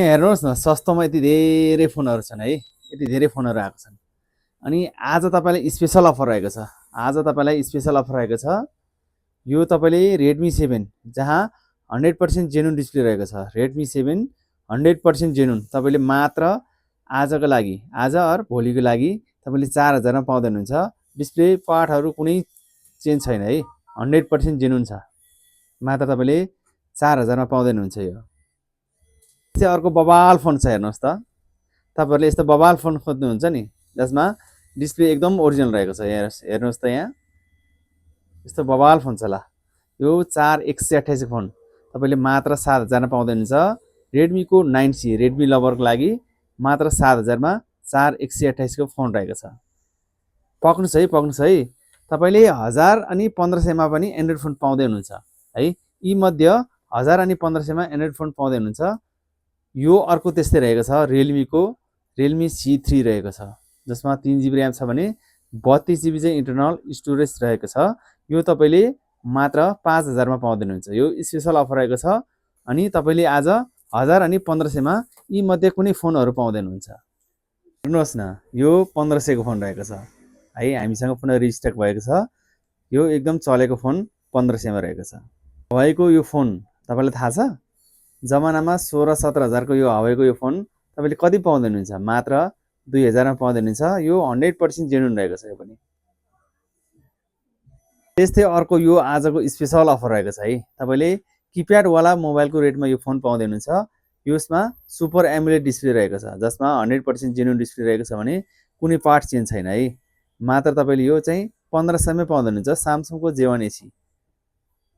हेर्नुहोस् न सस्तोमा यति धेरै फोनहरू छन् है, यति धेरै फोनहरू आएको छन्। अनि आज तपाईँलाई स्पेसल अफर रहेको छ। आज तपाईँलाई स्पेसल अफर रहेको छ। यो तपाईँले रेडमी 7 जहाँ 100% जेन्युन डिस्प्ले रहेको छ। रेडमी 7 100% जेन्युन तपाईँले मात्र आजको लागि, आज और भोलिको लागि तपाईँले 4000 मा पाउँदै हुनुहुन्छ। डिस्प्ले पार्टहरू कुनै चेन्ज छैन है, 100% जेन्युन छ। मात्र तपाईँले 4000 मा पाउँदै हुनुहुन्छ। यो चाहिँ अर्को बबाल फोन छ। हेर्नुहोस् त, तपाईँहरूले यस्तो बबाल फोन खोज्नुहुन्छ नि जसमा डिस्प्ले एकदम ओरिजिनल रहेको छ। हेर्नुहोस् त, यहाँ यस्तो बबाल फोन छ। ल यो 4128 फोन तपाईँले मात्र 7000 मा पाउँदै हुनुहुन्छ। रेडमीको 9C रेडमी लभरको लागि मात्र 7000 मा 4128 को फोन रहेको छ। पक्नुस् है। तपाईँले 1000 अनि 1500 मा पनि एन्ड्रोइड फोन पाउँदै हुनुहुन्छ है। यी मध्ये 1000 अनि 1500 मा एन्ड्रोइड फोन पाउँदै हुनुहुन्छ। यो अर्को त्यस्तै रहेको छ, रियलमी C3 रहेको छ, जसमा 3GB ऱ्याम छ भने 32GB चाहिँ इन्टरनल स्टोरेज रहेको छ। यो तपाईँले मात्र 5000 मा पाउँदै हुनुहुन्छ। यो स्पेसल अफर रहेको छ। अनि तपाईँले आज 1000 अनि 1500 मा यी मध्ये कुनै फोनहरू पाउँदै हुनुहुन्छ। हेर्नुहोस् न, यो 1500 को फोन रहेको छ है, हामीसँग पुनः रिस्टक भएको छ। यो एकदम चलेको फोन 1500 मा रहेको छ। हवाईको यो फोन तपाईँलाई थाहा छ, जमानामा 16-17 हजार को यो हवाईको यो फोन तपाईँले कति पाउँदै हुनुहुन्छ? मात्र 2000 मा पाउँदै हुनुहुन्छ। यो 100% जेन्युन रहेको छ। यो पनि त्यस्तै अर्को यो आजको स्पेसल अफर रहेको छ है। तपाईँले किप्याड वाला मोबाइलको रेटमा यो फोन पाउँदै हुनुहुन्छ। यसमा सुपर एमुलेट डिस्प्ले रहेको छ, जसमा 100% जेन्युन डिस्प्ले रहेको छ भने कुनै पार्ट चेन्ज छैन है। मात्र तपाईँले यो चाहिँ 1500 मै पाउँदै हुनुहुन्छ। स्यामसङको J1 AC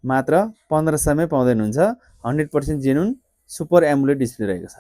मात्र 1500 मै पाउँदै हुनुहुन्छ। 100% जेन्युन सुपर एमुलेट डिस्प्ले रहेको छ।